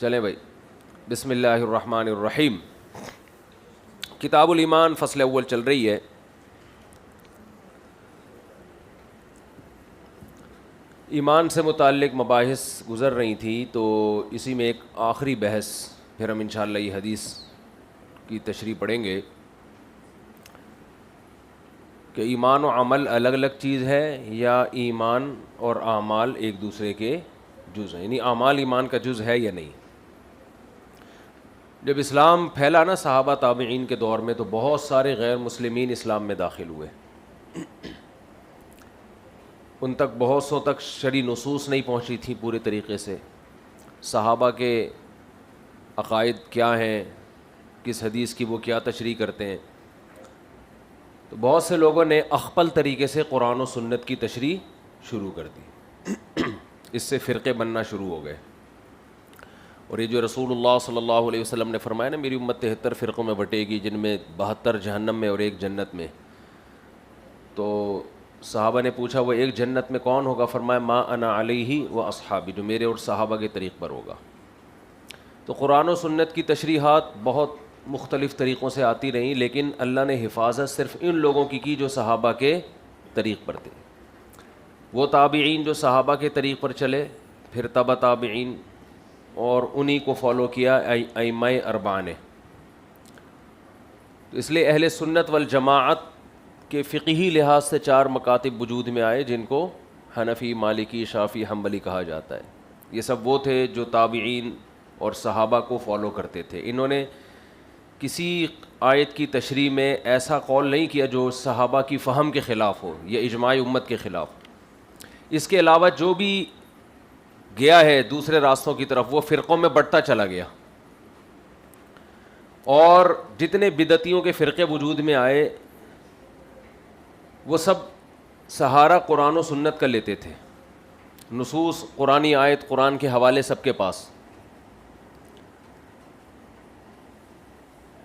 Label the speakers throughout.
Speaker 1: چلیں بھائی، بسم اللہ الرحمن الرحیم. کتاب الایمان فصل اول چل رہی ہے. ایمان سے متعلق مباحث گزر رہی تھیں، تو اسی میں ایک آخری بحث، پھر ہم انشاءاللہ یہ حدیث کی تشریح پڑھیں گے کہ ایمان و عمل الگ الگ چیز ہے یا ایمان اور اعمال ایک دوسرے کے جز ہیں، یعنی اعمال ایمان کا جز ہے یا نہیں. جب اسلام پھیلا نا صحابہ تابعین کے دور میں، تو بہت سارے غیر مسلمین اسلام میں داخل ہوئے. ان تک بہت سو تک شرعی نصوص نہیں پہنچی تھیں پورے طریقے سے. صحابہ کے عقائد کیا ہیں، کس حدیث کی وہ کیا تشریح کرتے ہیں. تو بہت سے لوگوں نے اخپل طریقے سے قرآن و سنت کی تشریح شروع کر دی. اس سے فرقے بننا شروع ہو گئے. اور یہ جو رسول اللہ صلی اللہ علیہ وسلم نے فرمایا نا، میری امت 73 فرقوں میں بٹے گی، جن میں 72 جہنم میں اور ایک جنت میں. تو صحابہ نے پوچھا وہ ایک جنت میں کون ہوگا؟ فرمایا ما انا علیہ و اصحابی، جو میرے اور صحابہ کے طریق پر ہوگا. تو قرآن و سنت کی تشریحات بہت مختلف طریقوں سے آتی رہیں، لیکن اللہ نے حفاظت صرف ان لوگوں کی جو صحابہ کے طریق پر تھے. وہ تابعین جو صحابہ کے طریق پر چلے، پھر تبع تابعین، اور انہی کو فالو کیا ائمہ اربعہ نے. تو اس لیے اہل سنت والجماعت کے فقہی لحاظ سے 4 مکاتب وجود میں آئے، جن کو حنفی، مالکی، شافعی، حنبلی کہا جاتا ہے. یہ سب وہ تھے جو تابعین اور صحابہ کو فالو کرتے تھے. انہوں نے کسی آیت کی تشریح میں ایسا قول نہیں کیا جو صحابہ کی فہم کے خلاف ہو یا اجماع امت کے خلاف. اس کے علاوہ جو بھی گیا ہے دوسرے راستوں کی طرف، وہ فرقوں میں بٹتا چلا گیا. اور جتنے بدعتیوں کے فرقے وجود میں آئے، وہ سب سہارا قرآن و سنت کا لیتے تھے. نصوص، قرآنی آیت، قرآن کے حوالے سب کے پاس،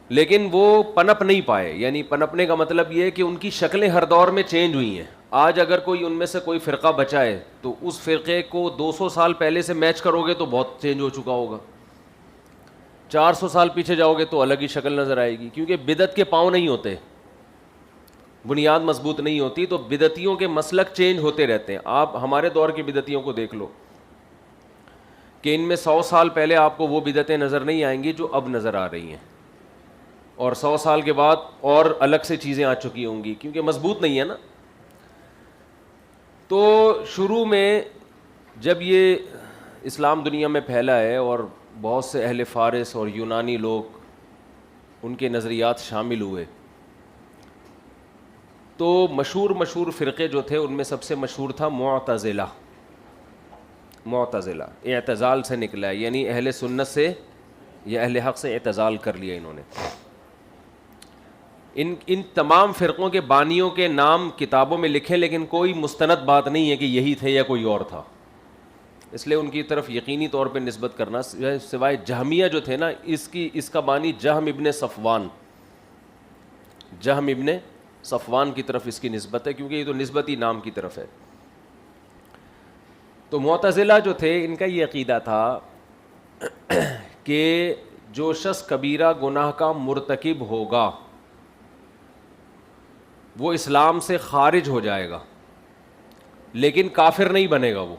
Speaker 1: لیکن وہ پنپ نہیں پائے. یعنی پنپنے کا مطلب یہ ہے کہ ان کی شکلیں ہر دور میں چینج ہوئی ہیں. آج اگر کوئی ان میں سے کوئی فرقہ بچا ہے، تو اس فرقے کو 200 سال پہلے سے میچ کرو گے تو بہت چینج ہو چکا ہوگا. 400 سال پیچھے جاؤ گے تو الگ ہی شکل نظر آئے گی، کیونکہ بدعت کے پاؤں نہیں ہوتے، بنیاد مضبوط نہیں ہوتی. تو بدعتیوں کے مسلک چینج ہوتے رہتے ہیں. آپ ہمارے دور کی بدعتیوں کو دیکھ لو کہ ان میں 100 سال پہلے آپ کو وہ بدعتیں نظر نہیں آئیں گی جو اب نظر آ رہی ہیں، اور 100 سال کے بعد اور الگ سے چیزیں آ چکی ہوں گی، کیونکہ مضبوط نہیں ہے نا. تو شروع میں جب یہ اسلام دنیا میں پھیلا ہے اور بہت سے اہل فارس اور یونانی لوگ ان کے نظریات شامل ہوئے، تو مشہور فرقے جو تھے ان میں سب سے مشہور تھا معتزلہ. معتزلہ اعتزال سے نکلا ہے، یعنی اہل سنت سے یا اہل حق سے اعتزال کر لیا انہوں نے. ان تمام فرقوں کے بانیوں کے نام کتابوں میں لکھے، لیکن کوئی مستند بات نہیں ہے کہ یہی تھے یا کوئی اور تھا. اس لیے ان کی طرف یقینی طور پہ نسبت کرنا، سوائے جہمیہ جو تھے نا، اس کا بانی جہم ابن صفوان کی طرف اس کی نسبت ہے، کیونکہ یہ تو نسبتی نام کی طرف ہے. تو معتزلہ جو تھے، ان کا یہ عقیدہ تھا کہ جو شخص کبیرہ گناہ کا مرتکب ہوگا وہ اسلام سے خارج ہو جائے گا، لیکن کافر نہیں بنے گا. وہ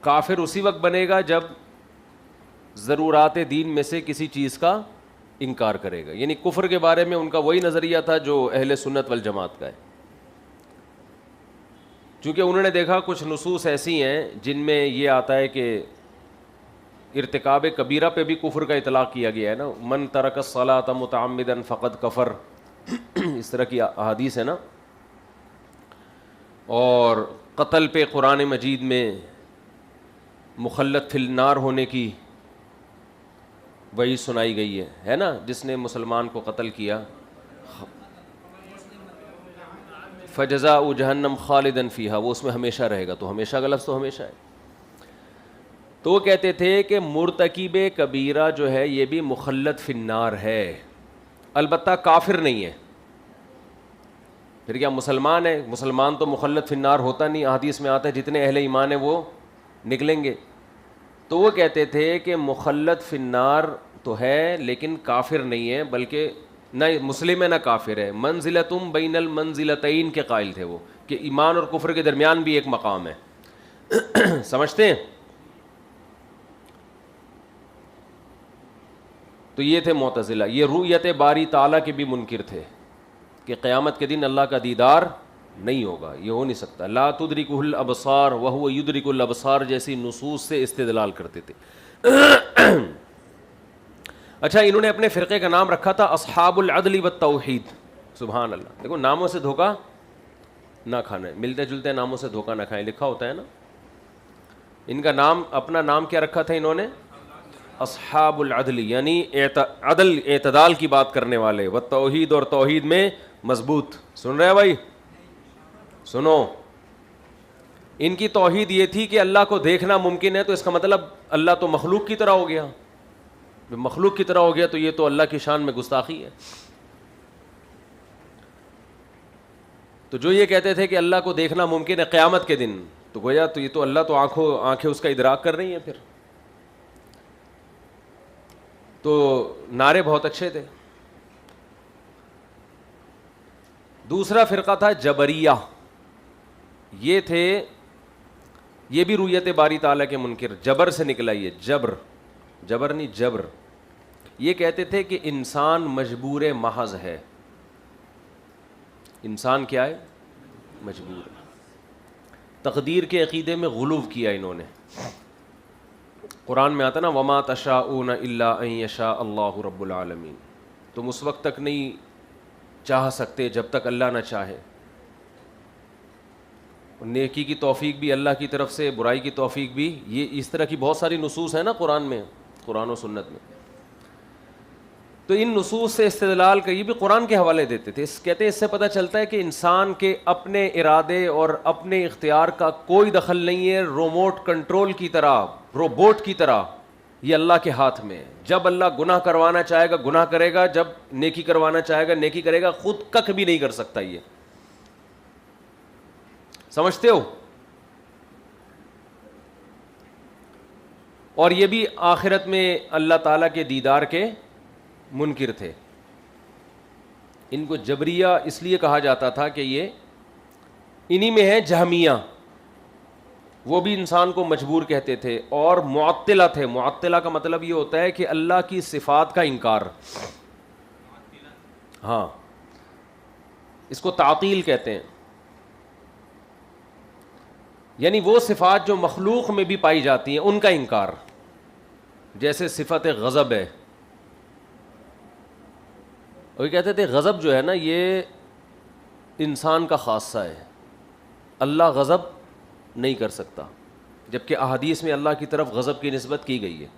Speaker 1: کافر اسی وقت بنے گا جب ضرورات دین میں سے کسی چیز کا انکار کرے گا. یعنی کفر کے بارے میں ان کا وہی نظریہ تھا جو اہل سنت والجماعت کا ہے. چونکہ انہوں نے دیکھا کچھ نصوص ایسی ہیں جن میں یہ آتا ہے کہ ارتکاب کبیرہ پہ بھی کفر کا اطلاق کیا گیا ہے نا، من ترک الصلاۃ متعمدا فقد کفر، اس طرح کی احادیث ہے نا. اور قتل پہ قرآن مجید میں مخلد فی النار ہونے کی وہی سنائی گئی ہے نا. جس نے مسلمان کو قتل کیا، فجزاء جہنم خالدا فیہا، وہ اس میں ہمیشہ رہے گا. تو ہمیشہ کا لفظ تو ہمیشہ ہے. تو وہ کہتے تھے کہ مرتکب کبیرہ جو ہے یہ بھی مخلد فی النار ہے، البتہ کافر نہیں ہے. پھر کیا مسلمان ہے؟ مسلمان تو مخلد فی النار ہوتا نہیں. حدیث میں آتا ہے جتنے اہل ایمان ہیں وہ نکلیں گے. تو وہ کہتے تھے کہ مخلد فی النار تو ہے لیکن کافر نہیں ہے، بلکہ نہ مسلم ہے نہ کافر ہے، منزلتم بین المنزلتین کے قائل تھے وہ، کہ ایمان اور کفر کے درمیان بھی ایک مقام ہے. سمجھتے ہیں؟ تو یہ تھے معتزلہ. یہ رؤیت باری تعالیٰ کے بھی منکر تھے کہ قیامت کے دن اللہ کا دیدار نہیں ہوگا، یہ ہو نہیں سکتا. لا تدرکہ الابصار وہو یدرک الابصار جیسی نصوص سے استدلال کرتے تھے. اچھا، انہوں نے اپنے فرقے کا نام رکھا تھا اصحاب العدل والتوحید. سبحان اللہ. دیکھو ناموں سے دھوکہ نہ کھانا ہے، ملتے جلتے ناموں سے دھوکہ نہ کھائیں، لکھا ہوتا ہے نا. ان کا نام، اپنا نام کیا رکھا تھا انہوں نے؟ اصحاب العدل، یعنی عدل اعتدال کی بات کرنے والے، والتوحید اور توحید میں مضبوط. سن رہے ہیں بھائی؟ سنو. ان کی توحید یہ تھی کہ اللہ کو دیکھنا ممکن ہے، تو اس کا مطلب اللہ تو مخلوق کی طرح ہو گیا. مخلوق کی طرح ہو گیا تو یہ تو اللہ کی شان میں گستاخی ہے. تو جو یہ کہتے تھے کہ اللہ کو دیکھنا ممکن ہے قیامت کے دن، تو گویا تو یہ تو اللہ تو آنکھیں اس کا ادراک کر رہی ہیں. پھر تو نعرے بہت اچھے تھے. دوسرا فرقہ تھا جبریہ. یہ تھے، یہ بھی رؤیت باری تعالیٰ کے منکر، جبر سے نکلا یہ، جبر نہیں جبر. یہ کہتے تھے کہ انسان مجبور محض ہے. انسان کیا ہے؟ مجبور ہے. تقدیر کے عقیدے میں غلو کیا انہوں نے. قرآن میں آتا نا وما تشاءون الا ان یشاء اللہ رب العالمین، تم اس وقت تک نہیں چاہ سکتے جب تک اللہ نہ چاہے. نیکی کی توفیق بھی اللہ کی طرف سے، برائی کی توفیق بھی. یہ اس طرح کی بہت ساری نصوص ہیں نا قرآن میں، قرآن و سنت میں. تو ان نصوص سے استدلال کا، یہ بھی قرآن کے حوالے دیتے تھے. کہتے ہیں اس سے پتہ چلتا ہے کہ انسان کے اپنے ارادے اور اپنے اختیار کا کوئی دخل نہیں ہے. ریموٹ کنٹرول کی طرح، روبوٹ کی طرح یہ اللہ کے ہاتھ میں ہے. جب اللہ گناہ کروانا چاہے گا گناہ کرے گا، جب نیکی کروانا چاہے گا نیکی کرے گا. خود کک بھی نہیں کر سکتا. یہ سمجھتے ہو؟ اور یہ بھی آخرت میں اللہ تعالیٰ کے دیدار کے منکر تھے. ان کو جبریہ اس لیے کہا جاتا تھا کہ یہ انہی میں ہے جہمیہ، وہ بھی انسان کو مجبور کہتے تھے. اور معطلہ تھے. معطلہ کا مطلب یہ ہوتا ہے کہ اللہ کی صفات کا انکار. ہاں، اس کو تعطیل کہتے ہیں. یعنی وہ صفات جو مخلوق میں بھی پائی جاتی ہیں ان کا انکار. جیسے صفت غضب ہے، وہ کہتے تھے غضب جو ہے نا یہ انسان کا خاصہ ہے، اللہ غضب نہیں کر سکتا. جبکہ احادیث میں اللہ کی طرف غضب کی نسبت کی گئی ہے.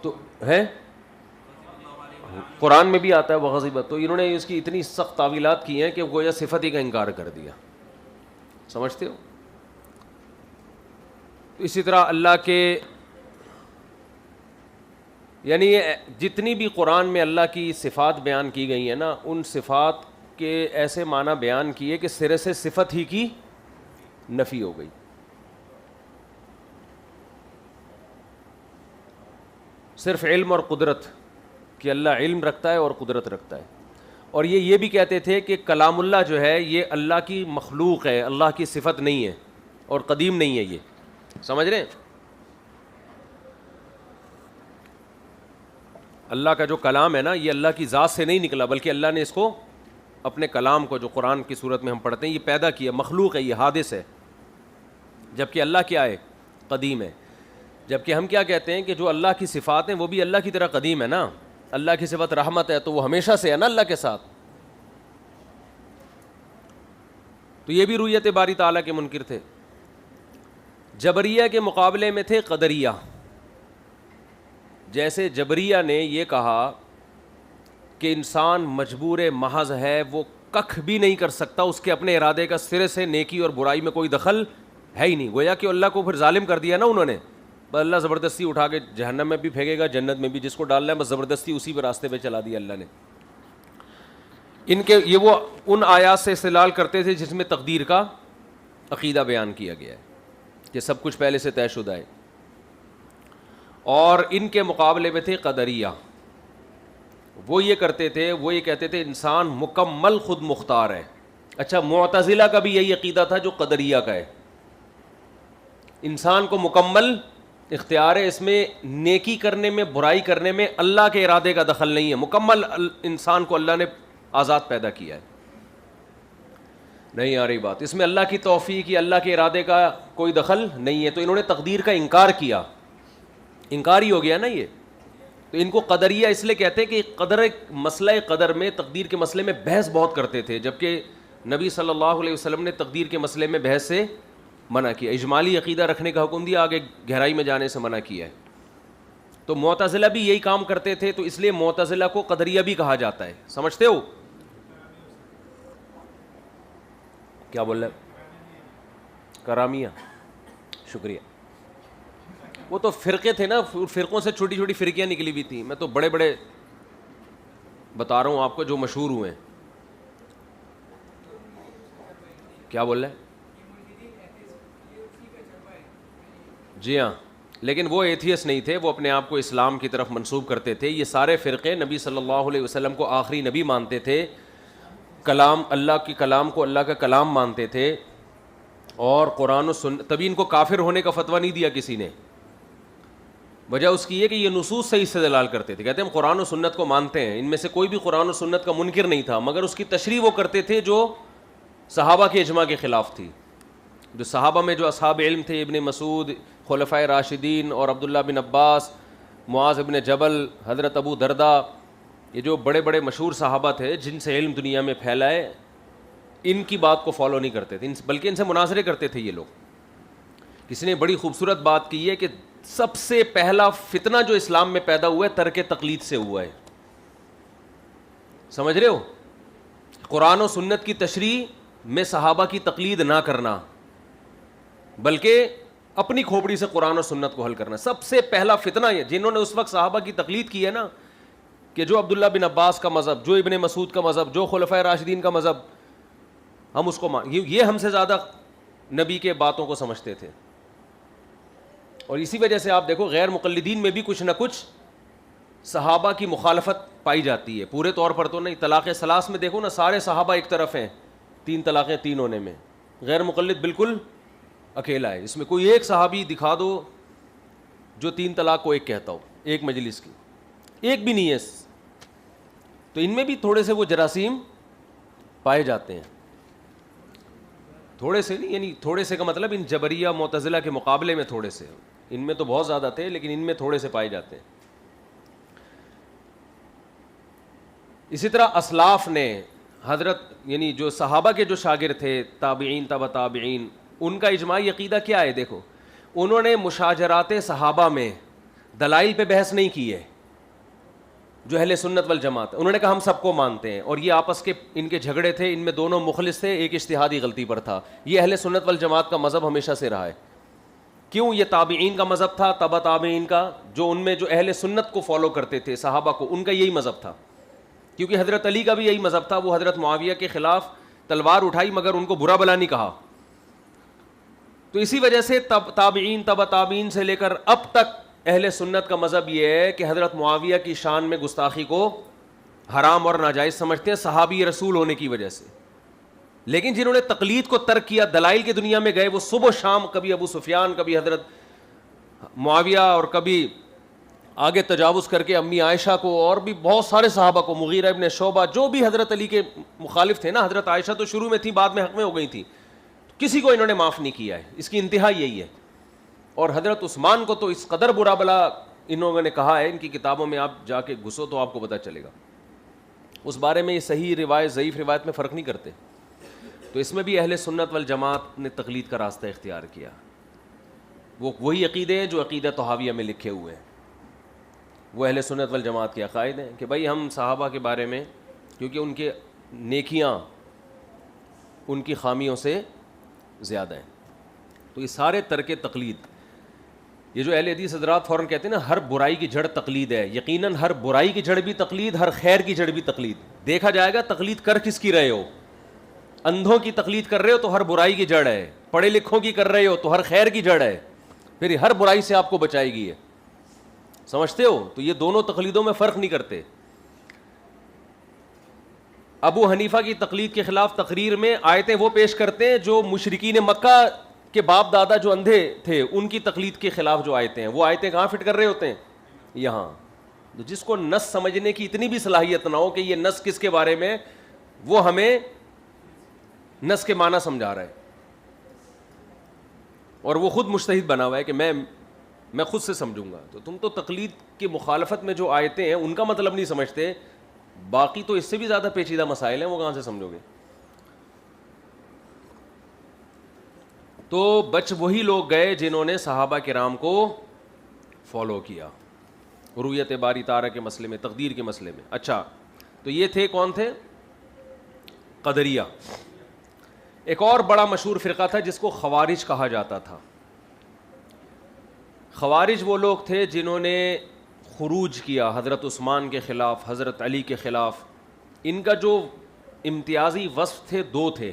Speaker 1: تو ہے قرآن میں بھی آتا ہے وغضب. تو انہوں نے اس کی اتنی سخت تعویلات کی ہیں کہ گویا صفت ہی کا انکار کر دیا. سمجھتے ہو؟ اسی طرح اللہ کے، یعنی جتنی بھی قرآن میں اللہ کی صفات بیان کی گئی ہیں نا، ان صفات کے ایسے معنی بیان کیے کہ سرے سے صفت ہی کی نفی ہو گئی. صرف علم اور قدرت، کہ اللہ علم رکھتا ہے اور قدرت رکھتا ہے. اور یہ بھی کہتے تھے کہ کلام اللہ جو ہے یہ اللہ کی مخلوق ہے، اللہ کی صفت نہیں ہے اور قدیم نہیں ہے. یہ سمجھ رہے ہیں؟ اللہ کا جو کلام ہے نا یہ اللہ کی ذات سے نہیں نکلا، بلکہ اللہ نے اس کو اپنے کلام کو جو قرآن کی صورت میں ہم پڑھتے ہیں یہ پیدا کیا، مخلوق ہے، یہ حادث ہے. جبکہ اللہ کیا ہے؟ قدیم ہے. جبکہ ہم کیا کہتے ہیں کہ جو اللہ کی صفات ہیں وہ بھی اللہ کی طرح قدیم ہے نا. اللہ کی صفت رحمت ہے تو وہ ہمیشہ سے ہے نا اللہ کے ساتھ. تو یہ بھی رؤیت باری تعالیٰ کے منکر تھے. جبریہ کے مقابلے میں تھے قدریہ. جیسے جبریہ نے یہ کہا کہ انسان مجبور محض ہے، وہ ککھ بھی نہیں کر سکتا، اس کے اپنے ارادے کا سرے سے نیکی اور برائی میں کوئی دخل ہے ہی نہیں. گویا کہ اللہ کو پھر ظالم کر دیا نا انہوں نے. بس اللہ زبردستی اٹھا کے جہنم میں بھی پھینکے گا، جنت میں بھی، جس کو ڈالنا ہے بس زبردستی اسی پہ راستے پہ چلا دیا اللہ نے. ان کے یہ وہ ان آیات سے استدلال کرتے تھے جس میں تقدیر کا عقیدہ بیان کیا گیا ہے. کہ سب کچھ پہلے سے طے شدہ ہے. اور ان کے مقابلے میں تھے قدریہ. وہ یہ کرتے تھے, وہ یہ کہتے تھے انسان مکمل خود مختار ہے. اچھا, معتزلہ کا بھی یہی عقیدہ تھا جو قدریہ کا ہے, انسان کو مکمل اختیار ہے, اس میں نیکی کرنے میں برائی کرنے میں اللہ کے ارادے کا دخل نہیں ہے, مکمل انسان کو اللہ نے آزاد پیدا کیا ہے. نہیں آ رہی بات, اس میں اللہ کی توفیق یا اللہ کے ارادے کا کوئی دخل نہیں ہے. تو انہوں نے تقدیر کا انکار کیا, انکار ہی ہو گیا نا یہ. تو ان کو قدریہ اس لیے کہتے ہیں کہ قدر مسئلہ قدر میں, تقدیر کے مسئلے میں بحث بہت کرتے تھے, جبکہ نبی صلی اللہ علیہ وسلم نے تقدیر کے مسئلے میں بحث سے منع کیا, اجمالی عقیدہ رکھنے کا حکم دیا, آگے گہرائی میں جانے سے منع کیا ہے. تو معتزلہ بھی یہی کام کرتے تھے, تو اس لیے معتزلہ کو قدریہ بھی کہا جاتا ہے. سمجھتے ہو کیا بول رہے ہیں؟ کرامیہ, شکریہ. وہ تو فرقے تھے نا, فرقوں سے چھوٹی چھوٹی فرقیاں نکلی ہوئی تھیں. میں تو بڑے بڑے بتا رہا ہوں آپ کو جو مشہور ہوئے ہیں. کیا بول رہے ہیں؟ جی ہاں, لیکن وہ ایتھیس نہیں تھے, وہ اپنے آپ کو اسلام کی طرف منسوب کرتے تھے. یہ سارے فرقے نبی صلی اللہ علیہ وسلم کو آخری نبی مانتے تھے, کلام اللہ کی کلام کو اللہ کا کلام مانتے تھے, اور قرآن و سنت. تبھی ان کو کافر ہونے کا فتویٰ نہیں دیا کسی نے. وجہ اس کی یہ کہ یہ نصوص سے استدلال کرتے تھے, کہتے ہیں ہم قرآن و سنت کو مانتے ہیں. ان میں سے کوئی بھی قرآن و سنت کا منکر نہیں تھا, مگر اس کی تشریح وہ کرتے تھے جو صحابہ کے اجماع کے خلاف تھی. جو صحابہ میں جو اصحاب علم تھے, ابن مسعود, خلفائے راشدین اور عبداللہ بن عباس, معاذ بن جبل, حضرت ابو دردہ, یہ جو بڑے بڑے مشہور صحابہ تھے جن سے علم دنیا میں پھیلا ہے, ان کی بات کو فالو نہیں کرتے تھے, بلکہ ان سے مناظرے کرتے تھے یہ لوگ. کسی نے بڑی خوبصورت بات کی ہے کہ سب سے پہلا فتنہ جو اسلام میں پیدا ہوا ہے ترک تقلید سے ہوا ہے. سمجھ رہے ہو؟ قرآن و سنت کی تشریح میں صحابہ کی تقلید نہ کرنا, بلکہ اپنی کھوپڑی سے قرآن و سنت کو حل کرنا. سب سے پہلا فتنہ یہ, جنہوں نے اس وقت صحابہ کی تقلید کی ہے نا, کہ جو عبداللہ بن عباس کا مذہب, جو ابن مسعود کا مذہب, جو خلفائے راشدین کا مذہب, ہم اس کو یہ ہم سے زیادہ نبی کے باتوں کو سمجھتے تھے. اور اسی وجہ سے آپ دیکھو غیر مقلدین میں بھی کچھ نہ کچھ صحابہ کی مخالفت پائی جاتی ہے, پورے طور پر تو نہیں. طلاق ثلاث میں دیکھو نا, سارے صحابہ ایک طرف ہیں, 3 طلاقیں 3 ہونے میں, غیر مقلد بالکل اکیلا ہے. اس میں کوئی ایک صحابی دکھا دو جو 3 طلاق کو ایک کہتا ہو, ایک مجلس کی, ایک بھی نہیں ہے. تو ان میں بھی تھوڑے سے وہ جراثیم پائے جاتے ہیں, تھوڑے سے نہیں, یعنی تھوڑے سے کا مطلب ان جبریہ معتزلہ کے مقابلے میں تھوڑے سے, ان میں تو بہت زیادہ تھے لیکن ان میں تھوڑے سے پائے جاتے ہیں. اسی طرح اسلاف نے حضرت, یعنی جو صحابہ کے جو شاگرد تھے, تابعین, تبع تابعین, ان کا اجماعی عقیدہ کیا ہے؟ دیکھو, انہوں نے مشاجرات صحابہ میں دلائل پہ بحث نہیں کی ہے. جو اہل سنت والجماعت, انہوں نے کہا ہم سب کو مانتے ہیں, اور یہ آپس کے ان کے جھگڑے تھے, ان میں دونوں مخلص تھے, ایک اجتہادی غلطی پر تھا. یہ اہل سنت والجماعت کا مذہب ہمیشہ سے رہا ہے. کیوں؟ یہ تابعین کا مذہب تھا, تبع تابعین کا, جو ان میں جو اہل سنت کو فالو کرتے تھے صحابہ کو, ان کا یہی مذہب تھا. کیونکہ حضرت علی کا بھی یہی مذہب تھا, وہ حضرت معاویہ کے خلاف تلوار اٹھائی مگر ان کو برا بلا نہیں کہا. تو اسی وجہ سے تابعین, تبع تابعین سے لے کر اب تک اہل سنت کا مذہب یہ ہے کہ حضرت معاویہ کی شان میں گستاخی کو حرام اور ناجائز سمجھتے ہیں, صحابی رسول ہونے کی وجہ سے. لیکن جنہوں نے تقلید کو ترک کیا, دلائل کی دنیا میں گئے, وہ صبح و شام کبھی ابو سفیان, کبھی حضرت معاویہ, اور کبھی آگے تجاوز کر کے امی عائشہ کو, اور بھی بہت سارے صحابہ کو, مغیرہ ابن شعبہ, جو بھی حضرت علی کے مخالف تھے نا. حضرت عائشہ تو شروع میں تھی, بعد میں حق میں ہو گئی تھی, کسی کو انہوں نے معاف نہیں کیا ہے. اس کی انتہا یہی ہے. اور حضرت عثمان کو تو اس قدر برا بلا انہوں نے کہا ہے, ان کی کتابوں میں آپ جا کے گھسو تو آپ کو پتہ چلے گا. اس بارے میں یہ صحیح روایت ضعیف روایت میں فرق نہیں کرتے. تو اس میں بھی اہل سنت والجماعت نے تقلید کا راستہ اختیار کیا. وہ وہی عقیدے ہیں جو عقیدہ طحاویہ میں لکھے ہوئے ہیں, وہ اہل سنت والجماعت کے عقائد ہیں کہ بھائی ہم صحابہ کے بارے میں, کیونکہ ان کے نیکیاں ان کی خامیوں سے زیادہ ہیں. تو یہ سارے ترک تقلید, یہ جو اہل حدیث حضرات فوراً کہتے ہیں نا ہر برائی کی جڑ تقلید ہے, یقیناً ہر برائی کی جڑ بھی تقلید, ہر خیر کی جڑ بھی تقلید. دیکھا جائے گا تقلید کر کس کی رہے ہو. اندھوں کی تقلید کر رہے ہو تو ہر برائی کی جڑ ہے, پڑھے لکھوں کی کر رہے ہو تو ہر خیر کی جڑ ہے، پھر ہر برائی سے آپ کو بچائے گی ہے. سمجھتے ہو؟ تو یہ دونوں تقلیدوں میں فرق نہیں کرتے. ابو حنیفہ کی تقلید کے خلاف تقریر میں آیتیں وہ پیش کرتے ہیں جو مشرکین مکہ کے باپ دادا جو اندھے تھے ان کی تقلید کے خلاف جو آیتیں ہیں، وہ آیتیں کہاں فٹ کر رہے ہوتے ہیں؟ یہاں. جس کو نص سمجھنے کی اتنی بھی صلاحیت نہ ہو کہ یہ نص کس کے بارے میں، وہ ہمیں نص کے معنی سمجھا رہا ہے، اور وہ خود مجتہد بنا ہوا ہے کہ میں خود سے سمجھوں گا. تو تم تو تقلید کی مخالفت میں جو آیتیں ہیں ان کا مطلب نہیں سمجھتے، باقی تو اس سے بھی زیادہ پیچیدہ مسائل ہیں، وہ کہاں سے سمجھو گے؟ تو بچ وہی لوگ گئے جنہوں نے صحابہ کرام کو فالو کیا رؤیت باری تعالیٰ کے مسئلے میں، تقدیر کے مسئلے میں. اچھا، تو یہ تھے کون تھے؟ قدریہ. ایک اور بڑا مشہور فرقہ تھا جس کو خوارج کہا جاتا تھا. خوارج وہ لوگ تھے جنہوں نے خروج کیا حضرت عثمان کے خلاف، حضرت علی کے خلاف. ان کا جو امتیازی وصف تھے دو تھے.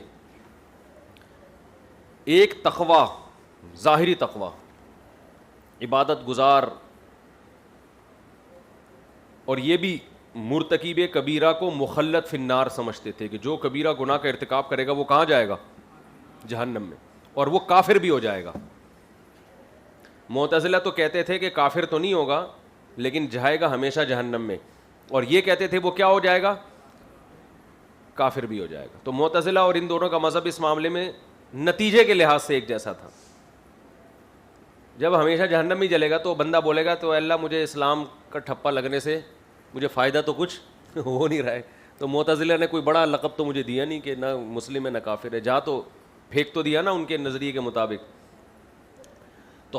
Speaker 1: ایک تقوی، ظاہری تقوی، عبادت گزار، اور یہ بھی مرتکب کبیرہ کو مخلد فی النار سمجھتے تھے کہ جو کبیرہ گناہ کا ارتکاب کرے گا وہ کہاں جائے گا؟ جہنم میں، اور وہ کافر بھی ہو جائے گا. معتزلہ تو کہتے تھے کہ کافر تو نہیں ہوگا لیکن جائے گا ہمیشہ جہنم میں، اور یہ کہتے تھے وہ کیا ہو جائے گا؟ کافر بھی ہو جائے گا. تو معتزلہ اور ان دونوں کا مذہب اس معاملے میں نتیجے کے لحاظ سے ایک جیسا تھا. جب ہمیشہ جہنم میں جلے گا تو بندہ بولے گا تو اللہ مجھے اسلام کا ٹھپا لگنے سے مجھے فائدہ تو کچھ ہو نہیں رہا ہے. تو معتزلہ نے کوئی بڑا لقب تو مجھے دیا نہیں کہ نہ مسلم ہے نہ کافر ہے، جا تو پھینک تو دیا نا ان کے نظریے کے مطابق. تو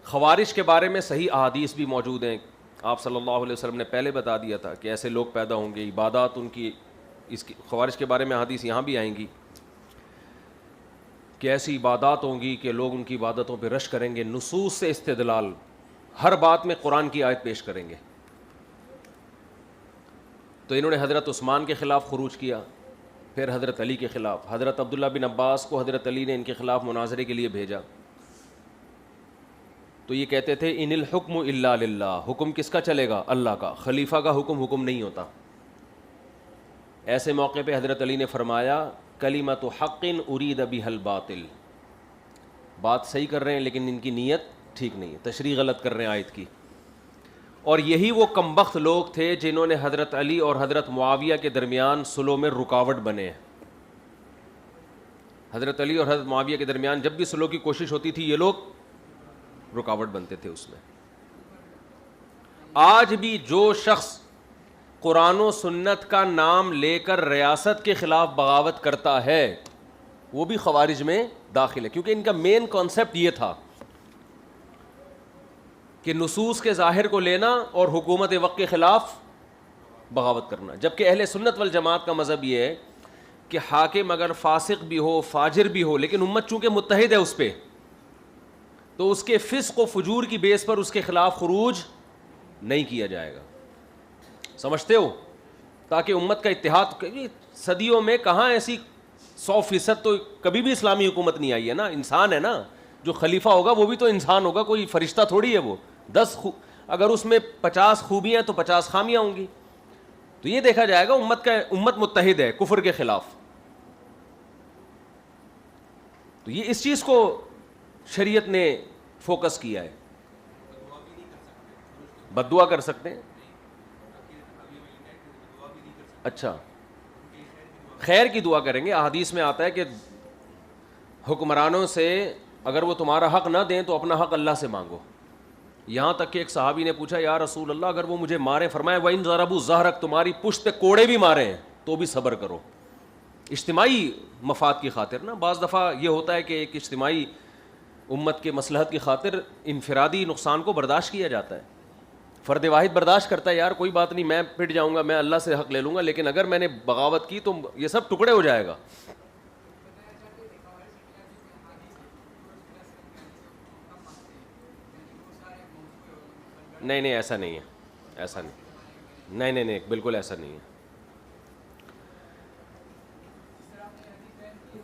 Speaker 1: خوارج کے بارے میں صحیح احادیث بھی موجود ہیں. آپ صلی اللہ علیہ وسلم نے پہلے بتا دیا تھا کہ ایسے لوگ پیدا ہوں گے، عبادات ان کی، اس کی خوارج کے بارے میں احادیث یہاں بھی آئیں گی کہ ایسی عبادات ہوں گی کہ لوگ ان کی عبادتوں پہ رش کریں گے، نصوص سے استدلال، ہر بات میں قرآن کی آیت پیش کریں گے. تو انہوں نے حضرت عثمان کے خلاف خروج کیا، پھر حضرت علی کے خلاف. حضرت عبداللہ بن عباس کو حضرت علی نے ان کے خلاف مناظرے کے لیے بھیجا. تو یہ کہتے تھے ان الحکم الا للہ، حکم کس کا چلے گا؟ اللہ کا. خلیفہ کا حکم نہیں ہوتا. ایسے موقع پہ حضرت علی نے فرمایا کلمۃ حق ارید بها الباطل، بات صحیح کر رہے ہیں لیکن ان کی نیت ٹھیک نہیں ہے، تشریح غلط کر رہے ہیں آیت کی. اور یہی وہ کمبخت لوگ تھے جنہوں نے حضرت علی اور حضرت معاویہ کے درمیان صلح میں رکاوٹ بنے ہیں. حضرت علی اور حضرت معاویہ کے درمیان جب بھی صلح کی کوشش ہوتی تھی یہ لوگ رکاوٹ بنتے تھے اس میں. آج بھی جو شخص قرآن و سنت کا نام لے کر ریاست کے خلاف بغاوت کرتا ہے وہ بھی خوارج میں داخل ہے، کیونکہ ان کا مین کانسیپٹ یہ تھا کہ نصوص کے ظاہر کو لینا اور حکومت وقت کے خلاف بغاوت کرنا. جبکہ اہل سنت والجماعت کا مذہب یہ ہے کہ حاکم اگر فاسق بھی ہو، فاجر بھی ہو، لیکن امت چونکہ متحد ہے اس پہ، تو اس کے فسق و فجور کی بیس پر اس کے خلاف خروج نہیں کیا جائے گا. سمجھتے ہو؟ تاکہ امت کا اتحاد. صدیوں میں کہاں ایسی 100% تو کبھی بھی اسلامی حکومت نہیں آئی ہے نا. انسان ہے نا جو خلیفہ ہوگا وہ بھی تو انسان ہوگا، کوئی فرشتہ تھوڑی ہے وہ. اگر اس میں 50 خوبیاں تو 50 خامیاں ہوں گی. تو یہ دیکھا جائے گا امت متحد ہے کفر کے خلاف. تو یہ اس چیز کو شریعت نے فوکس کیا ہے. بد دعا کر سکتے ہیں. اچھا، خیر کی دعا کریں گے. احادیث میں آتا ہے کہ حکمرانوں سے اگر وہ تمہارا حق نہ دیں تو اپنا حق اللہ سے مانگو. یہاں تک کہ ایک صحابی نے پوچھا یا رسول اللہ اگر وہ مجھے مارے، فرمایا وَإِن ضَرَبُوا ظَهْرَكَ، تمہاری پشت پہ کوڑے بھی مارے ہیں تو بھی صبر کرو. اجتماعی مفاد کی خاطر نا. بعض دفعہ یہ ہوتا ہے کہ ایک اجتماعی امت کے مصلحت کی خاطر انفرادی نقصان کو برداشت کیا جاتا ہے. فرد واحد برداشت کرتا ہے یار کوئی بات نہیں، میں پٹ جاؤں گا، میں اللہ سے حق لے لوں گا، لیکن اگر میں نے بغاوت کی تو یہ سب ٹکڑے ہو جائے گا. نہیں ایسا نہیں ہے، ایسا نہیں بالکل ایسا نہیں ہے.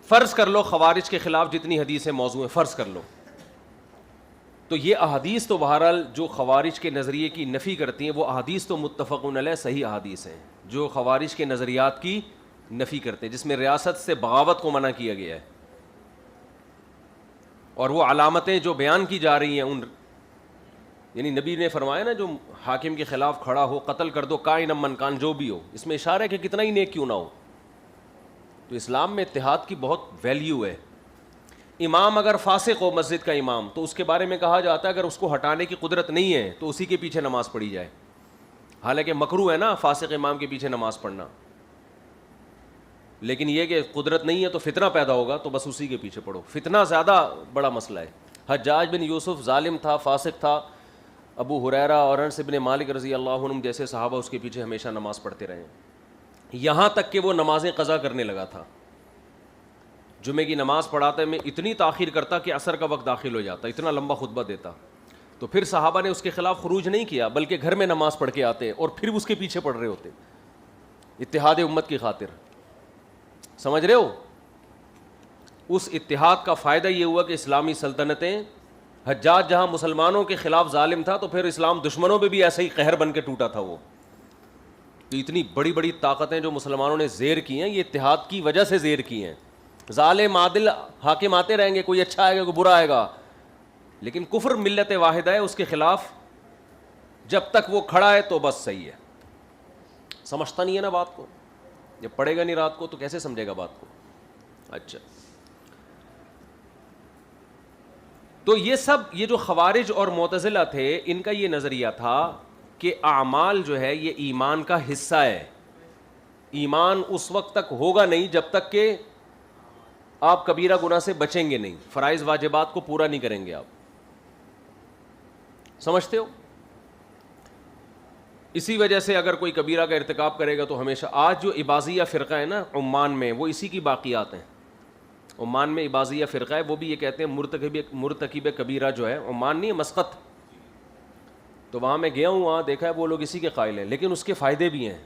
Speaker 1: فرض کر لو خوارج کے خلاف جتنی حدیثیں موضوع ہیں فرض کر لو، تو یہ احادیث تو بہرحال جو خوارج کے نظریے کی نفی کرتی ہیں وہ احادیث تو متفقون علیہ صحیح احادیث ہیں جو خوارج کے نظریات کی نفی کرتے ہیں، جس میں ریاست سے بغاوت کو منع کیا گیا ہے، اور وہ علامتیں جو بیان کی جا رہی ہیں ان، یعنی نبی نے فرمایا نا جو حاکم کے خلاف کھڑا ہو قتل کر دو کائن من کان، جو بھی ہو، اس میں اشارہ ہے کہ کتنا ہی نیک کیوں نہ ہو۔ تو اسلام میں اتحاد کی بہت ویلیو ہے۔ امام اگر فاسق ہو مسجد کا امام تو اس کے بارے میں کہا جاتا ہے اگر اس کو ہٹانے کی قدرت نہیں ہے تو اسی کے پیچھے نماز پڑھی جائے، حالانکہ مکروہ ہے نا فاسق امام کے پیچھے نماز پڑھنا، لیکن یہ کہ قدرت نہیں ہے تو فتنہ پیدا ہوگا تو بس اسی کے پیچھے پڑھو، فتنہ زیادہ بڑا مسئلہ ہے۔ حجاج بن یوسف ظالم تھا، فاسق تھا، ابو ہریرہ اور انس بن مالک رضی اللہ عنہ جیسے صحابہ اس کے پیچھے ہمیشہ نماز پڑھتے رہے، یہاں تک کہ وہ نمازیں قضا کرنے لگا تھا۔ جمعے کی نماز پڑھاتے میں اتنی تاخیر کرتا کہ عصر کا وقت داخل ہو جاتا، اتنا لمبا خطبہ دیتا، تو پھر صحابہ نے اس کے خلاف خروج نہیں کیا بلکہ گھر میں نماز پڑھ کے آتے اور پھر اس کے پیچھے پڑھ رہے ہوتے، اتحاد امت کی خاطر۔ سمجھ رہے ہو؟ اس اتحاد کا فائدہ یہ ہوا کہ اسلامی سلطنتیں، حجاج جہاں مسلمانوں کے خلاف ظالم تھا تو پھر اسلام دشمنوں پہ بھی ایسا ہی قہر بن کے ٹوٹا تھا وہ۔ تو اتنی بڑی بڑی طاقتیں جو مسلمانوں نے زیر کی ہیں یہ اتحاد کی وجہ سے زیر کی ہیں۔ ظالم عادل حاکم آتے رہیں گے، کوئی اچھا آئے گا کوئی برا آئے گا، لیکن کفر ملت واحدہ ہے، اس کے خلاف جب تک وہ کھڑا ہے تو بس صحیح ہے۔ سمجھتا نہیں ہے نا بات کو، جب پڑھے گا نہیں رات کو تو کیسے سمجھے گا بات کو؟ اچھا، تو یہ سب، یہ جو خوارج اور معتزلہ تھے ان کا یہ نظریہ تھا کہ اعمال جو ہے یہ ایمان کا حصہ ہے، ایمان اس وقت تک ہوگا نہیں جب تک کہ آپ کبیرہ گناہ سے بچیں گے نہیں، فرائض واجبات کو پورا نہیں کریں گے آپ، سمجھتے ہو؟ اسی وجہ سے اگر کوئی کبیرہ کا ارتکاب کرے گا تو ہمیشہ، آج جو اباضیہ فرقہ ہے نا عمان میں، وہ اسی کی باقیات ہیں۔ عمان میں اباضیہ فرقہ ہے، وہ بھی یہ کہتے ہیں مرتکب کبیرہ جو ہے، عمان نہیں ہے مسقط، تو وہاں میں گیا ہوں، وہاں دیکھا ہے وہ لوگ اسی کے قائل ہیں، لیکن اس کے فائدے بھی ہیں۔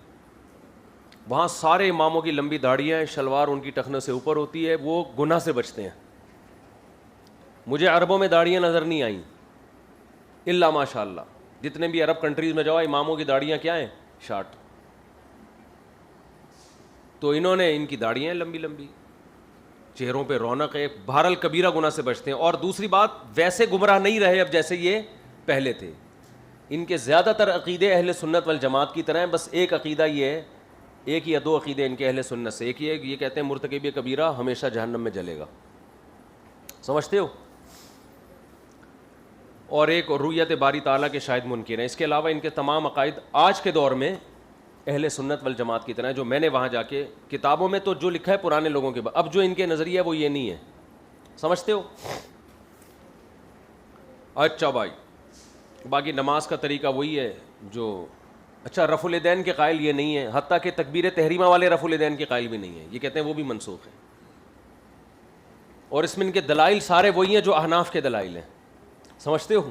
Speaker 1: وہاں سارے اماموں کی لمبی داڑھیاں ہیں، شلوار ان کی ٹخنوں سے اوپر ہوتی ہے، وہ گناہ سے بچتے ہیں۔ مجھے عربوں میں داڑھیاں نظر نہیں آئیں الا ماشاء اللہ، جتنے بھی عرب کنٹریز میں جاؤ اماموں کی داڑھیاں کیا ہیں؟ شارٹ۔ تو انہوں نے، ان کی داڑھیاں لمبی لمبی، چہروں پہ رونق ہے، بہرحال کبیرہ گناہ سے بچتے ہیں۔ اور دوسری بات، ویسے گمراہ نہیں رہے اب جیسے یہ پہلے تھے۔ ان کے زیادہ تر عقیدے اہل سنت والجماعت کی طرح ہیں، بس ایک عقیدہ یہ ہے، ایک یا دو عقیدے ان کے اہل سنت سے، ایک یہ کہتے ہیں مرتکب کبیرہ ہمیشہ جہنم میں جلے گا، سمجھتے ہو؟ اور ایک رؤیت باری تعالیٰ کے شاہد منکر ہیں۔ اس کے علاوہ ان کے تمام عقائد آج کے دور میں اہل سنت والجماعت کی طرح، جو میں نے وہاں جا کے کتابوں میں تو جو لکھا ہے پرانے لوگوں کے بعد، اب جو ان کے نظریہ ہے وہ یہ نہیں ہے، سمجھتے ہو؟ اچھا بھائی، باقی نماز کا طریقہ وہی ہے جو، اچھا رفع الیدین کے قائل یہ نہیں ہے، حتیٰ کہ تکبیر تحریمہ والے رفع الیدین کے قائل بھی نہیں ہیں، یہ کہتے ہیں وہ بھی منسوخ ہے، اور اس میں ان کے دلائل سارے وہی ہیں جو احناف کے دلائل ہیں، سمجھتے ہو؟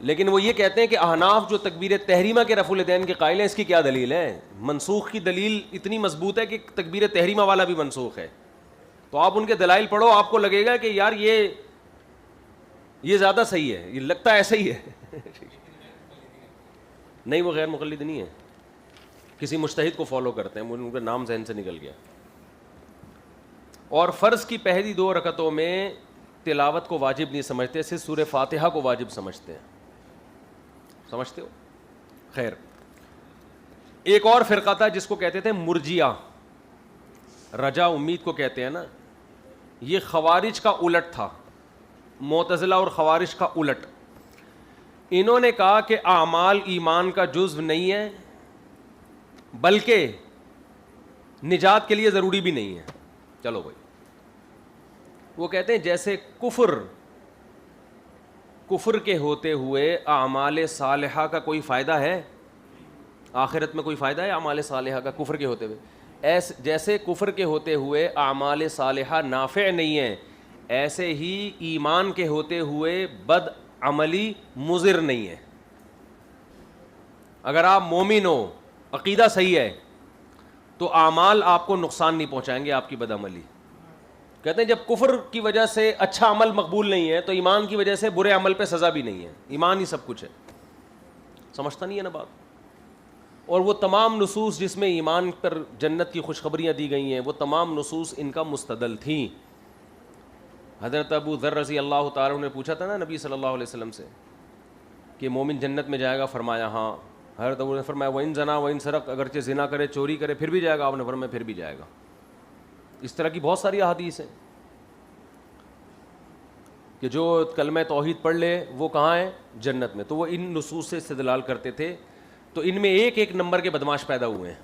Speaker 1: لیکن وہ یہ کہتے ہیں کہ احناف جو تکبیر تحریمہ کے رفع الیدین کے قائل ہیں، اس کی کیا دلیل ہے؟ منسوخ کی دلیل اتنی مضبوط ہے کہ تکبیر تحریمہ والا بھی منسوخ ہے، تو آپ ان کے دلائل پڑھو، آپ کو لگے گا کہ یار یہ زیادہ صحیح ہے، یہ لگتا ہے ایسا ہی ہے نہیں، وہ غیر مقلد نہیں ہے، کسی مجتہد کو فالو کرتے ہیں، ان کا نام ذہن سے نکل گیا۔ اور فرض کی پہلی 2 رکعتوں میں تلاوت کو واجب نہیں سمجھتے، صرف سورہ فاتحہ کو واجب سمجھتے ہیں، سمجھتے ہو؟ خیر، ایک اور فرقہ تھا جس کو کہتے تھے مرجیہ، رجا امید کو کہتے ہیں نا، یہ خوارج کا الٹ تھا، معتزلہ اور خوارج کا الٹ۔ انہوں نے کہا کہ اعمال ایمان کا جزو نہیں ہے، بلکہ نجات کے لیے ضروری بھی نہیں ہے۔ چلو بھائی، وہ کہتے ہیں جیسے کفر کے ہوتے ہوئے اعمال صالحہ کا کوئی فائدہ ہے، آخرت میں کوئی فائدہ ہے اعمال صالحہ کا کفر کے ہوتے ہوئے، جیسے کفر کے ہوتے ہوئے اعمال صالحہ نافع نہیں ہے، ایسے ہی ایمان کے ہوتے ہوئے بد عملی مضر نہیں ہے۔ اگر آپ مومن ہو، عقیدہ صحیح ہے، تو اعمال آپ کو نقصان نہیں پہنچائیں گے، آپ کی بدعملی. کہتے ہیں جب کفر کی وجہ سے اچھا عمل مقبول نہیں ہے تو ایمان کی وجہ سے برے عمل پہ سزا بھی نہیں ہے. ایمان ہی سب کچھ ہے. سمجھتا نہیں ہے نا بات؟ اور وہ تمام نصوص جس میں ایمان پر جنت کی خوشخبریاں دی گئی ہیں وہ تمام نصوص ان کا مستدل تھیں. حضرت ابو ذر رضی اللہ تعالیٰ نے پوچھا تھا نا نبی صلی اللہ علیہ وسلم سے کہ مومن جنت میں جائے گا؟ فرمایا ہاں. حضرت ابو نے فرمایا وَإِن زنا وَإِن سرق، اگرچہ زنا کرے چوری کرے پھر بھی جائے گا؟ آپ نے فرمایا پھر بھی جائے گا. اس طرح کی بہت ساری احادیث ہیں کہ جو کلمہ توحید پڑھ لے وہ کہاں ہے؟ جنت میں. تو وہ ان نصوص سے استدلال کرتے تھے. تو ان میں ایک ایک نمبر کے بدماش پیدا ہوئے ہیں،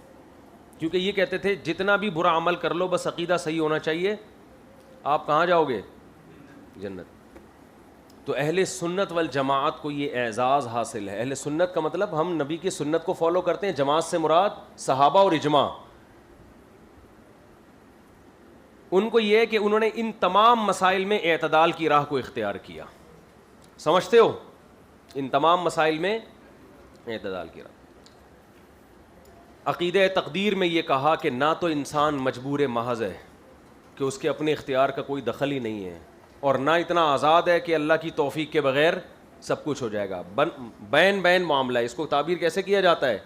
Speaker 1: کیونکہ یہ کہتے تھے جتنا بھی برا عمل کر لو بس عقیدہ صحیح ہونا چاہیے، آپ کہاں جاؤ گے؟ جنت. تو اہل سنت والجماعت کو یہ اعزاز حاصل ہے. اہل سنت کا مطلب ہم نبی کی سنت کو فالو کرتے ہیں، جماعت سے مراد صحابہ اور اجماع. ان کو یہ ہے کہ انہوں نے ان تمام مسائل میں اعتدال کی راہ کو اختیار کیا. سمجھتے ہو؟ ان تمام مسائل میں اعتدال کی راہ. عقیدہ تقدیر میں یہ کہا کہ نہ تو انسان مجبور محض ہے کہ اس کے اپنے اختیار کا کوئی دخل ہی نہیں ہے، اور نہ اتنا آزاد ہے کہ اللہ کی توفیق کے بغیر سب کچھ ہو جائے گا. بین بین معاملہ ہے. اس کو تعبیر کیسے کیا جاتا ہے؟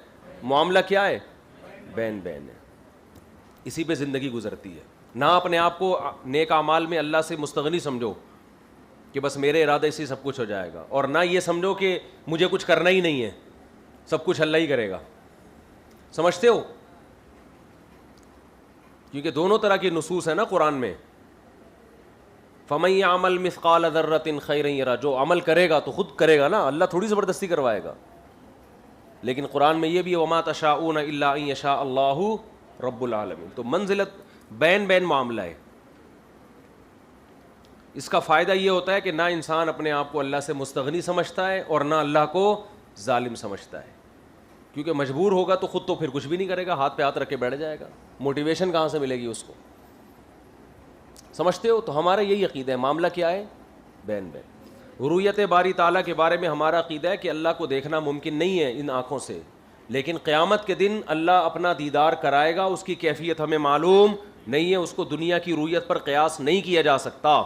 Speaker 1: معاملہ کیا ہے؟ بین بین ہے. اسی پہ زندگی گزرتی ہے. نہ اپنے آپ کو نیک اعمال میں اللہ سے مستغنی سمجھو کہ بس میرے ارادے سے سب کچھ ہو جائے گا، اور نہ یہ سمجھو کہ مجھے کچھ کرنا ہی نہیں ہے، سب کچھ اللہ ہی کرے گا. سمجھتے ہو؟ کیونکہ دونوں طرح کی نصوص ہیں نا قرآن میں. فَمَن يَعْمَلْ مِثْقَالَ ذَرَّةٍ خَيْرًا يَرَهُ، جو عمل کرے گا تو خود کرے گا نا، اللہ تھوڑی زبردستی کروائے گا. لیکن قرآن میں یہ بھی وَمَا تَشَاءُونَ إِلَّا أَن يَشَاءَ اللَّهُ رَبُّ الْعَالَمِينَ. تو منزلت بین بین معاملہ ہے. اس کا فائدہ یہ ہوتا ہے کہ نہ انسان اپنے آپ کو اللہ سے مستغنی سمجھتا ہے اور نہ اللہ کو ظالم سمجھتا ہے، کیونکہ مجبور ہوگا تو خود تو پھر کچھ بھی نہیں کرے گا، ہاتھ پہ ہاتھ رکھ کے بیٹھ جائے گا. موٹیویشن کہاں سے ملے گی اس کو؟ سمجھتے ہو؟ تو ہمارا یہی عقیدہ ہے. معاملہ کیا ہے؟ بین بین. رؤیت باری تعالیٰ کے بارے میں ہمارا عقیدہ ہے کہ اللہ کو دیکھنا ممکن نہیں ہے ان آنکھوں سے، لیکن قیامت کے دن اللہ اپنا دیدار کرائے گا. اس کی کیفیت ہمیں معلوم نہیں ہے، اس کو دنیا کی رؤیت پر قیاس نہیں کیا جا سکتا.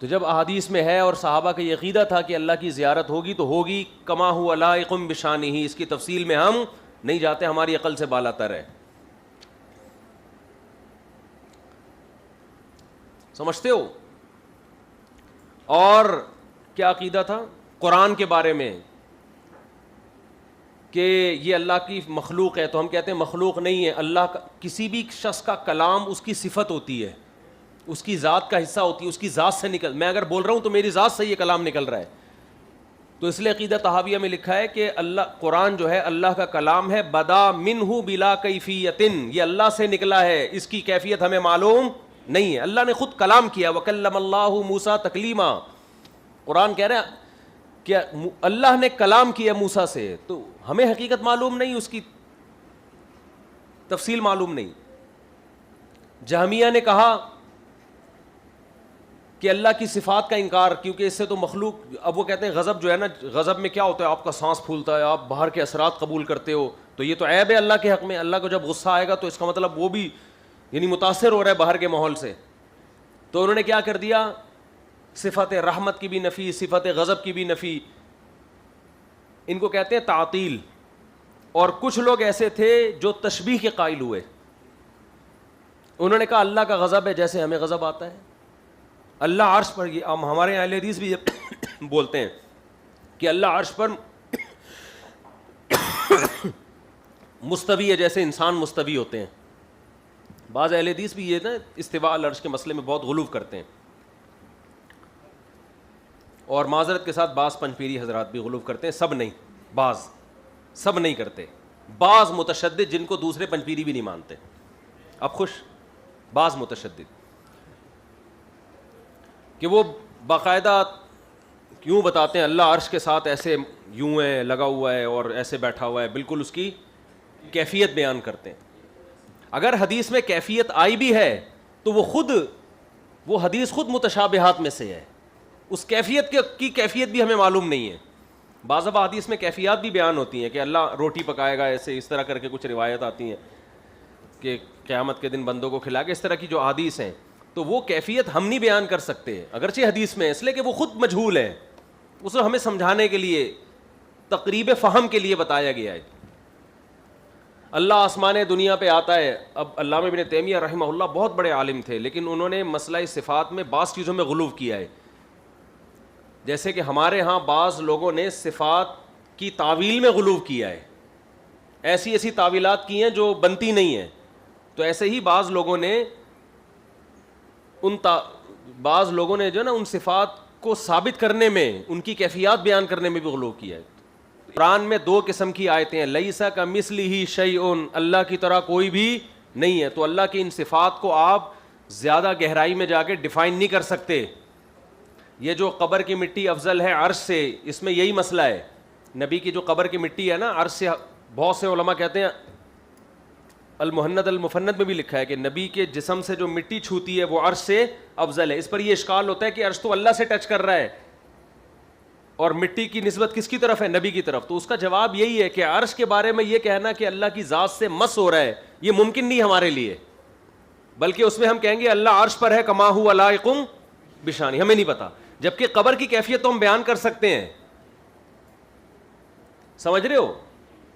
Speaker 1: تو جب احادیث میں ہے اور صحابہ کا یہ عقیدہ تھا کہ اللہ کی زیارت ہوگی تو ہوگی، کما ہوا لائق بشانہ. اس کی تفصیل میں ہم نہیں جاتے، ہماری عقل سے بالا تر ہے. سمجھتے ہو؟ اور کیا عقیدہ تھا قرآن کے بارے میں کہ یہ اللہ کی مخلوق ہے؟ تو ہم کہتے ہیں مخلوق نہیں ہے. اللہ کا کسی بھی شخص کا کلام اس کی صفت ہوتی ہے، اس کی ذات کا حصہ ہوتی ہے، اس کی ذات سے نکل. میں اگر بول رہا ہوں تو میری ذات سے یہ کلام نکل رہا ہے. تو اس لیے عقیدہ طحاویہ میں لکھا ہے کہ اللہ قرآن جو ہے اللہ کا کلام ہے. بدا منہ بلا کیفیت، یہ اللہ سے نکلا ہے، اس کی کیفیت ہمیں معلوم نہیں ہے. اللہ نے خود کلام کیا. وکلم اللہ موسیٰ تکلیما. قرآن کہہ رہا ہے کہ اللہ نے کلام کیا موسیٰ سے، تو ہمیں حقیقت معلوم نہیں، اس کی تفصیل معلوم نہیں. جہمیہ نے کہا کہ اللہ کی صفات کا انکار، کیونکہ اس سے تو مخلوق. اب وہ کہتے ہیں غضب جو ہے نا، غضب میں کیا ہوتا ہے؟ آپ کا سانس پھولتا ہے، آپ باہر کے اثرات قبول کرتے ہو، تو یہ تو عیب ہے اللہ کے حق میں. اللہ کو جب غصہ آئے گا تو اس کا مطلب وہ بھی یعنی متاثر ہو رہا ہے باہر کے ماحول سے. تو انہوں نے کیا کر دیا؟ صفت رحمت کی بھی نفی، صفت غضب کی بھی نفی. ان کو کہتے ہیں تعطیل. اور کچھ لوگ ایسے تھے جو تشبیہ کے قائل ہوئے. انہوں نے کہا اللہ کا غضب ہے جیسے ہمیں غضب آتا ہے. اللہ عرش پر، یہ ہمارے اہل حدیث بھی بولتے ہیں کہ اللہ عرش پر مستوی ہے جیسے انسان مستوی ہوتے ہیں. بعض اہل حدیث بھی یہ نا استواء العرش کے مسئلے میں بہت غلو کرتے ہیں، اور معذرت کے ساتھ بعض پنجپیری حضرات بھی غلو کرتے ہیں. سب نہیں، بعض، سب نہیں کرتے. بعض متشدد جن کو دوسرے پنجپیری بھی نہیں مانتے. اب خوش بعض متشدد کہ وہ باقاعدہ کیوں بتاتے ہیں اللہ عرش کے ساتھ ایسے یوں ہے، لگا ہوا ہے اور ایسے بیٹھا ہوا ہے، بالکل اس کی کیفیت بیان کرتے ہیں. اگر حدیث میں کیفیت آئی بھی ہے تو وہ حدیث خود متشابہات میں سے ہے. اس کیفیت کی کیفیت بھی ہمیں معلوم نہیں ہے. بعض احادیث میں کیفیات بھی بیان ہوتی ہیں کہ اللہ روٹی پکائے گا ایسے، اس طرح کر کے کچھ روایت آتی ہیں کہ قیامت کے دن بندوں کو کھلا کے، اس طرح کی جو احادیث ہیں، تو وہ کیفیت ہم نہیں بیان کر سکتے اگرچہ حدیث میں، اس لیے کہ وہ خود مجہول ہے، اسے ہمیں سمجھانے کے لیے، تقریب فہم کے لیے بتایا گیا ہے۔ اللہ آسمان دنیا پہ آتا ہے۔ اب علامہ ابن تیمیہ رحمہ اللہ بہت بڑے عالم تھے، لیکن انہوں نے مسئلہ صفات میں بعض چیزوں میں غلو کیا ہے، جیسے کہ ہمارے ہاں بعض لوگوں نے صفات کی تعویل میں غلو کیا ہے، ایسی ایسی تعویلات کی ہیں جو بنتی نہیں ہیں، تو ایسے ہی بعض لوگوں نے جو ہے نا ان صفات کو ثابت کرنے میں، ان کی کیفیات بیان کرنے میں بھی غلو کیا ہے۔ قرآن میں 2 قسم کی آیتیں ہیں، لیسا کمثلہ شیء، اللہ کی طرح کوئی بھی نہیں ہے، تو اللہ کی ان صفات کو آپ زیادہ گہرائی میں جا کے ڈیفائن نہیں کر سکتے۔ یہ جو قبر کی مٹی افضل ہے عرش سے، اس میں یہی مسئلہ ہے، نبی کی جو قبر کی مٹی ہے نا عرش سے، بہت سے علماء کہتے ہیں، المہند المفند میں بھی لکھا ہے کہ نبی کے جسم سے جو مٹی چھوتی ہے وہ عرش سے افضل ہے۔ اس پر یہ اشکال ہوتا ہے کہ عرش تو اللہ سے ٹچ کر رہا ہے اور مٹی کی نسبت کس کی طرف ہے؟ نبی کی طرف۔ تو اس کا جواب یہی ہے کہ عرش کے بارے میں یہ کہنا کہ اللہ کی ذات سے مس ہو رہا ہے، یہ ممکن نہیں ہمارے لیے، بلکہ اس میں ہم کہیں گے اللہ عرش پر ہے کما هو لائق بشانی، ہمیں نہیں پتا، جبکہ قبر کی کیفیت تو ہم بیان کر سکتے ہیں، سمجھ رہے ہو؟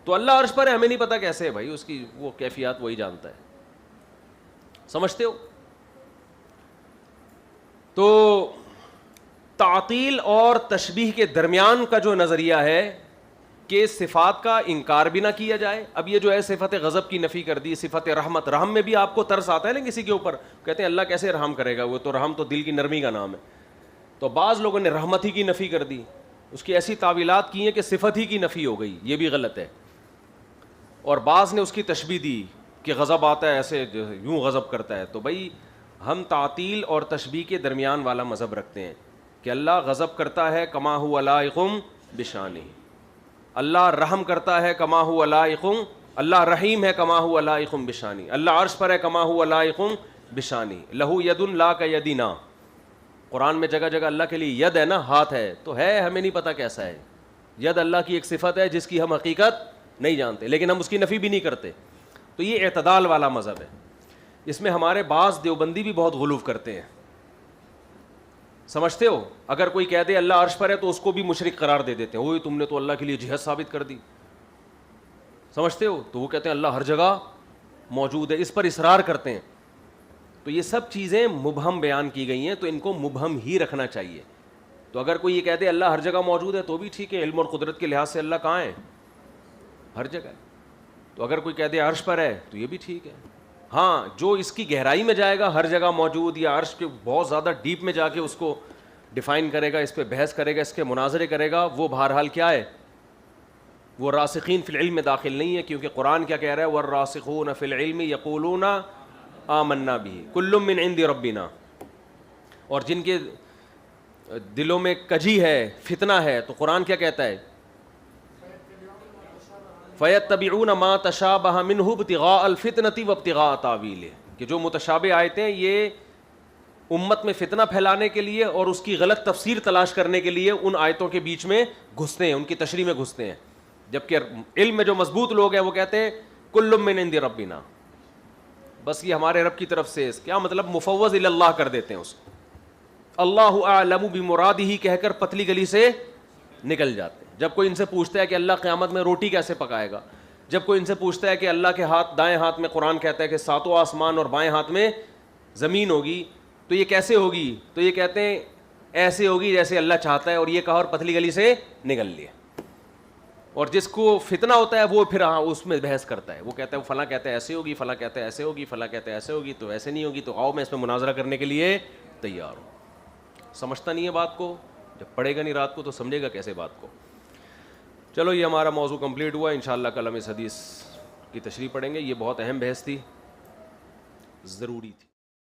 Speaker 1: تو اللہ عرش پر ہے، ہمیں نہیں پتا کیسے ہے بھائی، اس کی وہ کیفیات وہی جانتا ہے، سمجھتے ہو؟ تو تعطیل اور تشبیہ کے درمیان کا جو نظریہ ہے کہ صفات کا انکار بھی نہ کیا جائے۔ اب یہ جو ہے صفت غضب کی نفی کر دی، صفت رحمت، رحم میں بھی آپ کو ترس آتا ہے نا کسی کے اوپر، کہتے ہیں اللہ کیسے رحم کرے گا، وہ تو رحم تو دل کی نرمی کا نام ہے، تو بعض لوگوں نے رحمت ہی کی نفی کر دی، اس کی ایسی تعویلات کی ہیں کہ صفت ہی کی نفی ہو گئی، یہ بھی غلط ہے، اور بعض نے اس کی تشبیہ دی کہ غضب آتا ہے ایسے یوں غضب کرتا ہے۔ تو بھائی ہم تعطیل اور تشبیہ کے درمیان والا مذہب رکھتے ہیں کہ اللہ غضب کرتا ہے کما هو لائق بشانہ، اللہ رحم کرتا ہے کما هو لائق، اللہ رحیم ہے کما هو لائق بشانہ، اللہ عرش پر ہے کما هو لائق بشانہ، لہ ید لا کیدنا، قرآن میں جگہ جگہ اللہ کے لیے ید ہے نا، ہاتھ ہے، تو ہے، ہمیں نہیں پتا کیسا ہے، ید اللہ کی ایک صفت ہے جس کی ہم حقیقت نہیں جانتے، لیکن ہم اس کی نفی بھی نہیں کرتے، تو یہ اعتدال والا مذہب ہے۔ اس میں ہمارے بعض دیوبندی بھی بہت غلو کرتے ہیں، سمجھتے ہو؟ اگر کوئی کہہ دے اللہ عرش پر ہے تو اس کو بھی مشرک قرار دے دیتے ہیں، اوہ تم نے تو اللہ کے لیے جہت ثابت کر دی، سمجھتے ہو؟ تو وہ کہتے ہیں اللہ ہر جگہ موجود ہے، اس پر اصرار کرتے ہیں۔ تو یہ سب چیزیں مبہم بیان کی گئی ہیں، تو ان کو مبہم ہی رکھنا چاہیے۔ تو اگر کوئی یہ کہہ دے اللہ ہر جگہ موجود ہے تو بھی ٹھیک ہے، علم اور قدرت کے لحاظ سے اللہ کہاں ہے؟ ہر جگہ ہے۔ تو اگر کوئی کہہ دے عرش پر ہے تو یہ بھی ٹھیک ہے۔ ہاں جو اس کی گہرائی میں جائے گا، ہر جگہ موجود یا عرش کے بہت زیادہ ڈیپ میں جا کے اس کو ڈیفائن کرے گا، اس پہ بحث کرے گا، اس کے مناظرے کرے گا، وہ بہرحال کیا ہے؟ وہ راسخین فی العلم میں داخل نہیں ہے، کیونکہ قرآن کیا کہہ رہا ہے؟ والراسخون فی العلم یقولون آمنا بہ کل من عند ربنا، اور جن کے دلوں میں کجی ہے، فتنہ ہے، تو قرآن کیا کہتا ہے؟ فَيَتَّبِعُونَ مَا تَشَابَهَ مِنْهُ ابْتِغَاءَ الْفِتْنَةِ وَابْتِغَاءَ تَأْوِيلِهِ، کہ جو متشابہ آیتیں یہ امت میں فتنہ پھیلانے کے لیے اور اس کی غلط تفسیر تلاش کرنے کے لیے ان آیتوں کے بیچ میں گھستے ہیں، ان کی تشریح میں گھستے ہیں، جبکہ علم میں جو مضبوط لوگ ہیں وہ کہتے ہیں کل من عند ربنا، بس یہ ہمارے رب کی طرف سے، کیا مطلب؟ مفوض الی اللہ کر دیتے ہیں اس کو، اللہ اعلم بمرادہ کہہ کر پتلی گلی سے نکل جاتے ہیں۔ جب کوئی ان سے پوچھتا ہے کہ اللہ قیامت میں روٹی کیسے پکائے گا، جب کوئی ان سے پوچھتا ہے کہ اللہ کے ہاتھ دائیں ہاتھ میں، قرآن کہتا ہے کہ 7 آسمان اور بائیں ہاتھ میں زمین ہوگی، تو یہ کیسے ہوگی؟ تو یہ کہتے ہیں ایسے ہوگی جیسے اللہ چاہتا ہے، اور یہ کہا اور پتلی گلی سے نکل لیا۔ اور جس کو فتنہ ہوتا ہے وہ پھر اس میں بحث کرتا ہے، وہ کہتا ہے فلاں کہتا ہے ایسے ہوگی، فلاں کہتا ہے ایسے ہوگی، فلاں کہتا ہے ایسے ہوگی، تو ایسے نہیں ہوگی، تو آؤ میں اس میں مناظرہ کرنے کے لیے تیار ہوں۔ سمجھتا نہیں ہے بات کو، جب پڑھے گا نہیں رات کو تو سمجھے گا کیسے بات کو۔ چلو یہ ہمارا موضوع کمپلیٹ ہوا، انشاءاللہ کل ہم اس حدیث کی تشریح پڑھیں گے، یہ بہت اہم بحث تھی، ضروری تھی۔